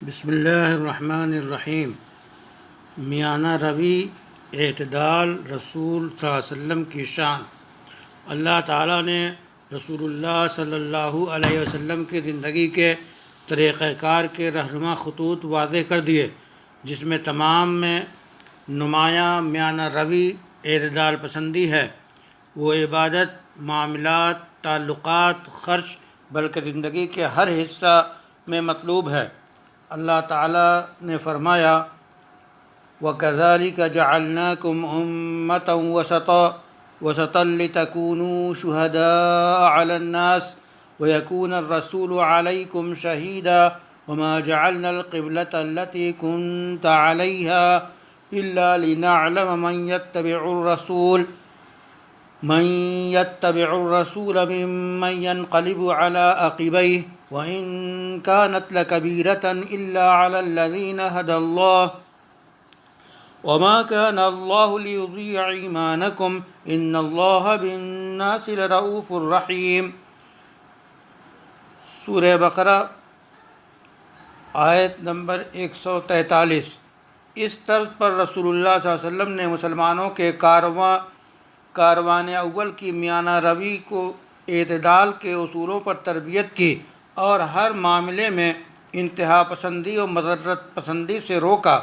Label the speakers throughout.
Speaker 1: بسم اللہ الرحمن الرحیم۔ میانہ روی، اعتدال رسول صلی اللہ علیہ وسلم کی شان۔ اللہ تعالیٰ نے رسول اللہ صلی اللہ علیہ وسلم کی زندگی کے طریقہ کار کے رہنما خطوط واضح کر دیے، جس میں تمام میں نمایاں میانہ روی اعتدال پسندی ہے۔ وہ عبادت، معاملات، تعلقات، خرچ بلکہ زندگی کے ہر حصہ میں مطلوب ہے۔ اللہ تعالیٰ نے فرمایا وَكَذَلِكَ جَعَلْنَاكُمْ أُمَّةً وَسَطًا لِتَكُونُوا شُهَدَاءَ عَلَى النَّاسِ وَيَكُونَ الرَّسُولُ عَلَيْكُمْ شَهِيدًا وَمَا جَعَلْنَا الْقِبْلَةَ الَّتِي كُنْتَ عَلَيْهَا إِلَّا لِنَعْلَمَ من يتبع الرسول ممن ينقلب على عقبيه وإن كانت لكبيرة إلا على الذين هدى الله وما كان الله ليضيع إيمانكم إن الله بالناس لرؤوف رحيم۔ سورہ بقرہ آیت نمبر 143۔ اس طرز پر رسول اللہ صلی اللہ علیہ وسلم نے مسلمانوں کے کاروان اول کی میانہ روی کو اعتدال کے اصولوں پر تربیت کی اور ہر معاملے میں انتہا پسندی اور مضرت پسندی سے روکا،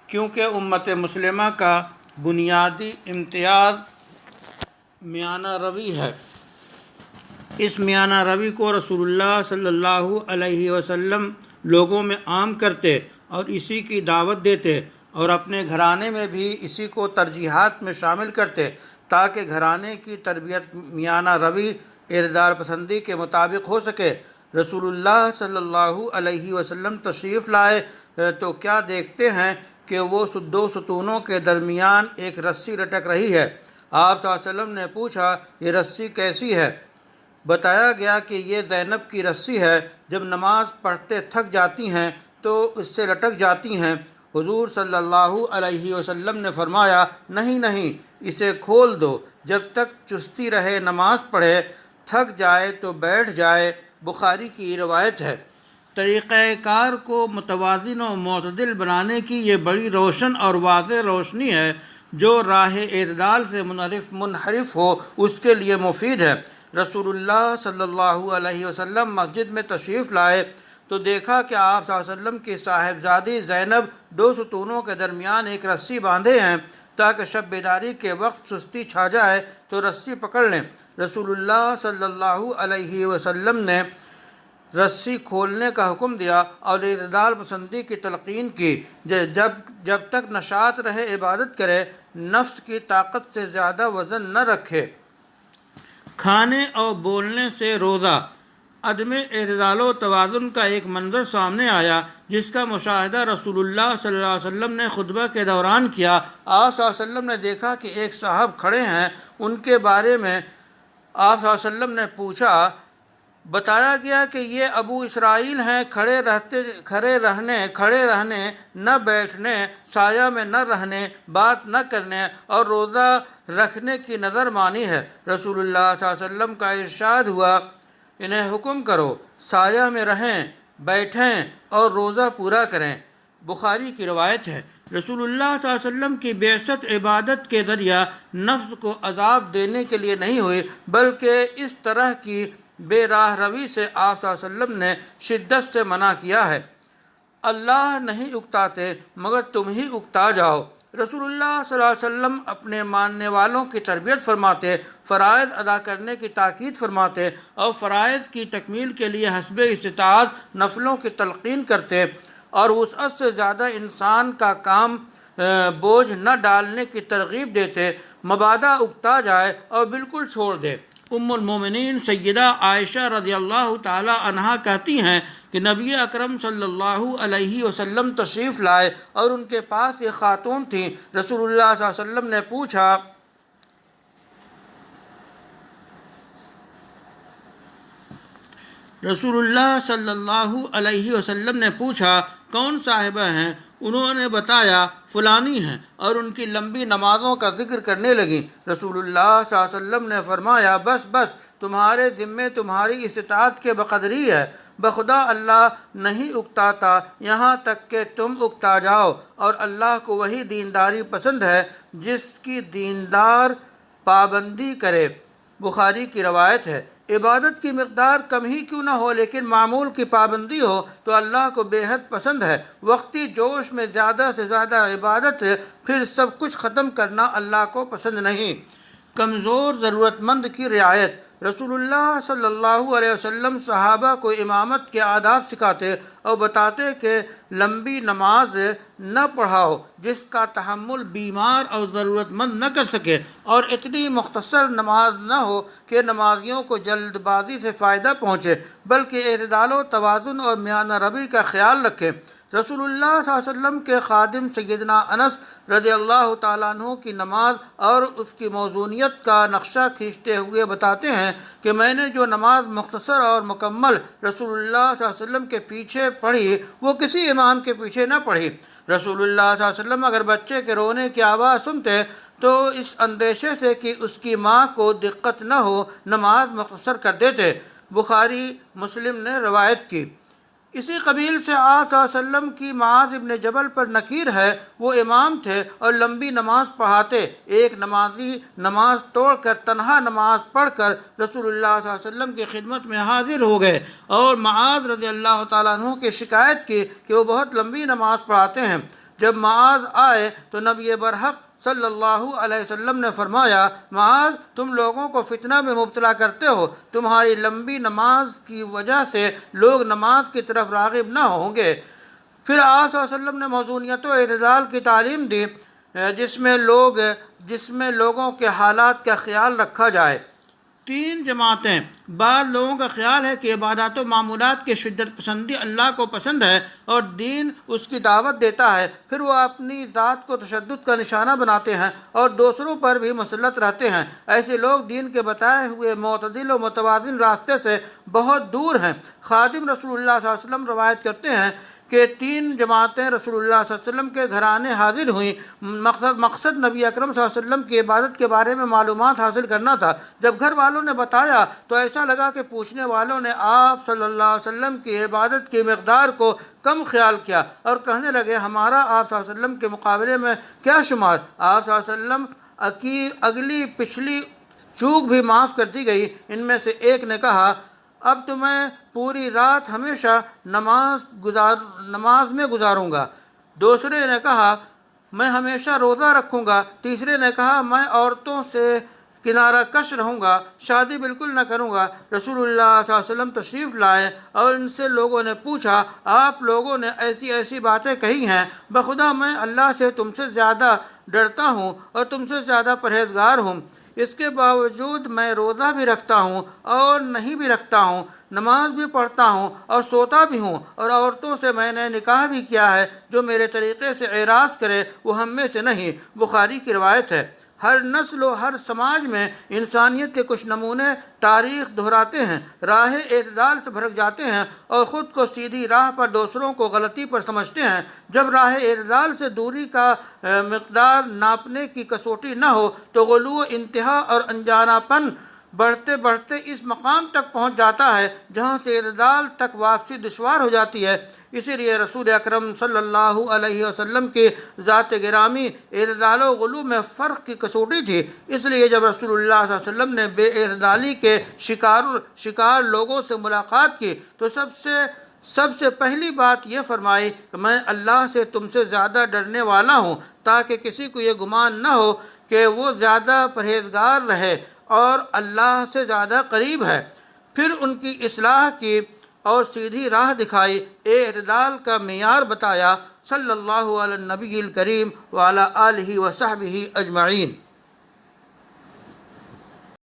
Speaker 1: کیونکہ امت مسلمہ کا بنیادی امتیاز میانہ روی ہے۔ اس میانہ روی کو رسول اللہ صلی اللہ علیہ وسلم لوگوں میں عام کرتے اور اسی کی دعوت دیتے، اور اپنے گھرانے میں بھی اسی کو ترجیحات میں شامل کرتے، تاکہ گھرانے کی تربیت میانہ روی اعتدال پسندی کے مطابق ہو سکے۔ رسول اللہ صلی اللہ علیہ وسلم تشریف لائے تو کیا دیکھتے ہیں کہ وہ دو ستونوں کے درمیان ایک رسی لٹک رہی ہے۔ آپ صلی اللہ علیہ وسلم نے پوچھا، یہ رسی کیسی ہے؟ بتایا گیا کہ یہ زینب کی رسی ہے، جب نماز پڑھتے تھک جاتی ہیں تو اس سے لٹک جاتی ہیں۔ حضور صلی اللہ علیہ وسلم نے فرمایا، نہیں، اسے کھول دو، جب تک چستی رہے نماز پڑھے، تھک جائے تو بیٹھ جائے۔ بخاری کی روایت ہے۔ طریقہ کار کو متوازن و معتدل بنانے کی یہ بڑی روشن اور واضح روشنی ہے۔ جو راہ اعتدال سے منحرف ہو اس کے لیے مفید ہے۔ رسول اللہ صلی اللہ علیہ وسلم مسجد میں تشریف لائے تو دیکھا کہ آپ صلی اللہ علیہ وسلم کی صاحبزادی زینب دو ستونوں کے درمیان ایک رسی باندھے ہیں، تاکہ شب بیداری کے وقت سستی چھا جائے تو رسی پکڑ لیں۔ رسول اللہ صلی اللہ علیہ وسلم نے رسی کھولنے کا حکم دیا اور اعتدال پسندی کی تلقین کی۔ جب تک نشاط رہے عبادت کرے، نفس کی طاقت سے زیادہ وزن نہ رکھے۔ کھانے اور بولنے سے روزہ۔ عدم اعتدال و توازن کا ایک منظر سامنے آیا، جس کا مشاہدہ رسول اللہ صلی اللہ علیہ وسلم نے خطبہ کے دوران کیا۔ آپ صلی اللہ علیہ وسلم نے دیکھا کہ ایک صاحب کھڑے ہیں، ان کے بارے میں آپ صلی اللہ علیہ وسلم نے پوچھا۔ بتایا گیا کہ یہ ابو اسرائیل ہیں، کھڑے رہنے، نہ بیٹھنے، سایہ میں نہ رہنے، بات نہ کرنے اور روزہ رکھنے کی نظر مانی ہے۔ رسول اللہ صلی اللہ علیہ وسلم کا ارشاد ہوا، انہیں حکم کرو سایہ میں رہیں، بیٹھیں اور روزہ پورا کریں۔ بخاری کی روایت ہے۔ رسول اللہ صلی اللہ علیہ وسلم کی بعثت عبادت کے ذریعہ نفس کو عذاب دینے کے لیے نہیں ہوئی، بلکہ اس طرح کی بے راہ روی سے آپ صلی اللہ علیہ وسلم نے شدت سے منع کیا ہے۔ اللہ نہیں اکتاتے مگر تم ہی اکتا جاؤ۔ رسول اللہ صلی اللہ علیہ وسلم اپنے ماننے والوں کی تربیت فرماتے، فرائض ادا کرنے کی تاکید فرماتے اور فرائض کی تکمیل کے لیے حسب استطاعت نفلوں کی تلقین کرتے، اور وسعت سے زیادہ انسان کا کام بوجھ نہ ڈالنے کی ترغیب دیتے، مبادا اکتا جائے اور بالکل چھوڑ دے۔ ام المومنین سیدہ عائشہ رضی اللہ تعالی عنہا کہتی ہیں کہ نبی اکرم صلی اللہ علیہ وسلم تشریف لائے اور ان کے پاس ایک خاتون تھیں۔ رسول اللہ صلی اللہ علیہ وسلم نے پوچھا، کون صاحبہ ہیں؟ انہوں نے بتایا فلانی ہیں، اور ان کی لمبی نمازوں کا ذکر کرنے لگیں۔ رسول اللہ صلی اللہ علیہ وسلم نے فرمایا بس بس، تمہارے ذمے تمہاری استطاعت کے بقدری ہے، بخدا اللہ نہیں اکتاتا یہاں تک کہ تم اکتا جاؤ، اور اللہ کو وہی دینداری پسند ہے جس کی دیندار پابندی کرے۔ بخاری کی روایت ہے۔ عبادت کی مقدار کم ہی کیوں نہ ہو لیکن معمول کی پابندی ہو تو اللہ کو بے حد پسند ہے۔ وقتی جوش میں زیادہ سے زیادہ عبادت پھر سب کچھ ختم کرنا اللہ کو پسند نہیں۔ کمزور ضرورت مند کی رعایت۔ رسول اللہ صلی اللہ علیہ وسلم صحابہ کو امامت کے آداب سکھاتے اور بتاتے کہ لمبی نماز نہ پڑھاؤ جس کا تحمل بیمار اور ضرورت مند نہ کر سکے، اور اتنی مختصر نماز نہ ہو کہ نمازیوں کو جلد بازی سے فائدہ پہنچے، بلکہ اعتدال و توازن اور میانہ روی کا خیال رکھے۔ رسول اللہ صلی اللہ علیہ وسلم کے خادم سیدنا انس رضی اللہ تعالیٰ عنہ کی نماز اور اس کی موزونیت کا نقشہ کھینچتے ہوئے بتاتے ہیں کہ میں نے جو نماز مختصر اور مکمل رسول اللہ صلی اللہ علیہ وسلم کے پیچھے پڑھی وہ کسی امام کے پیچھے نہ پڑھی۔ رسول اللہ صلی اللہ علیہ وسلم اگر بچے کے رونے کی آواز سنتے تو اس اندیشے سے کہ اس کی ماں کو دقت نہ ہو نماز مختصر کر دیتے۔ بخاری مسلم نے روایت کی۔ اسی قبیل سے آپ صلی اللہ علیہ وسلم کی معاذ ابن جبل پر نکیر ہے۔ وہ امام تھے اور لمبی نماز پڑھاتے۔ ایک نمازی نماز توڑ کر تنہا نماز پڑھ کر رسول اللہ صلی اللہ علیہ وسلم کی خدمت میں حاضر ہو گئے اور معاذ رضی اللہ تعالیٰ عنہ کی شکایت کی کہ وہ بہت لمبی نماز پڑھاتے ہیں۔ جب معاذ آئے تو نبی برحق صلی اللہ علیہ وسلم نے فرمایا معاذ تم لوگوں کو فتنہ میں مبتلا کرتے ہو، تمہاری لمبی نماز کی وجہ سے لوگ نماز کی طرف راغب نہ ہوں گے۔ پھر آپ صلی اللہ علیہ وسلم نے موزونیت و اعتدال کی تعلیم دی جس میں لوگوں کے حالات کا خیال رکھا جائے۔ 3 جماعتیں۔ بعض لوگوں کا خیال ہے کہ عبادات و معمولات کی شدت پسندی اللہ کو پسند ہے اور دین اس کی دعوت دیتا ہے، پھر وہ اپنی ذات کو تشدد کا نشانہ بناتے ہیں اور دوسروں پر بھی مسلط رہتے ہیں۔ ایسے لوگ دین کے بتائے ہوئے معتدل و متوازن راستے سے بہت دور ہیں۔ خادم رسول اللہ صلی اللہ علیہ وسلم روایت کرتے ہیں کہ 3 جماعتیں رسول اللہ صلی اللہ علیہ وسلم کے گھرانے حاضر ہوئیں۔ مقصد نبی اکرم صلی اللہ علیہ وسلم کی عبادت کے بارے میں معلومات حاصل کرنا تھا۔ جب گھر والوں نے بتایا تو ایسا لگا کہ پوچھنے والوں نے آپ صلی اللہ علیہ وسلم کی عبادت کی مقدار کو کم خیال کیا اور کہنے لگے ہمارا آپ صلی اللہ علیہ وسلم کے مقابلے میں کیا شمار۔ آپ صلی اللہ علیہ وسلم کی اگلی پچھلی چوک بھی معاف کر دی گئی۔ ان میں سے ایک نے کہا اب تو میں پوری رات ہمیشہ نماز میں گزاروں گا۔ دوسرے نے کہا میں ہمیشہ روزہ رکھوں گا۔ تیسرے نے کہا میں عورتوں سے کنارہ کش رہوں گا، شادی بالکل نہ کروں گا۔ رسول اللہ صلی اللہ علیہ وسلم تشریف لائے اور ان سے لوگوں نے پوچھا آپ لوگوں نے ایسی ایسی باتیں کہی ہیں، بخدا میں اللہ سے تم سے زیادہ ڈرتا ہوں اور تم سے زیادہ پرہیزگار ہوں، اس کے باوجود میں روزہ بھی رکھتا ہوں اور نہیں بھی رکھتا ہوں، نماز بھی پڑھتا ہوں اور سوتا بھی ہوں، اور عورتوں سے میں نے نکاح بھی کیا ہے، جو میرے طریقے سے اعراض کرے وہ ہم میں سے نہیں۔ بخاری کی روایت ہے۔ ہر نسل و ہر سماج میں انسانیت کے کچھ نمونے تاریخ دہراتے ہیں، راہ اعتدال سے بھٹک جاتے ہیں اور خود کو سیدھی راہ پر دوسروں کو غلطی پر سمجھتے ہیں۔ جب راہ اعتدال سے دوری کا مقدار ناپنے کی کسوٹی نہ ہو تو غلو و انتہا اور انجانہ پن بڑھتے بڑھتے اس مقام تک پہنچ جاتا ہے جہاں سے اعتدال تک واپسی دشوار ہو جاتی ہے۔ اسی لیے رسول اکرم صلی اللہ علیہ وسلم کی ذات گرامی اعتدال و غلو میں فرق کی کسوٹی تھی۔ اس لیے جب رسول اللہ صلی اللہ علیہ وسلم نے بے اعتدالی کے شکار لوگوں سے ملاقات کی تو سب سے پہلی بات یہ فرمائی کہ میں اللہ سے تم سے زیادہ ڈرنے والا ہوں، تاکہ کسی کو یہ گمان نہ ہو کہ وہ زیادہ پرہیزگار رہے اور اللہ سے زیادہ قریب ہے۔ پھر ان کی اصلاح کی اور سیدھی راہ دکھائی، اعتدال کا معیار بتایا۔ صلی اللہ علی النبی الکریم وعلی آلہ وصحبہ اجمعین۔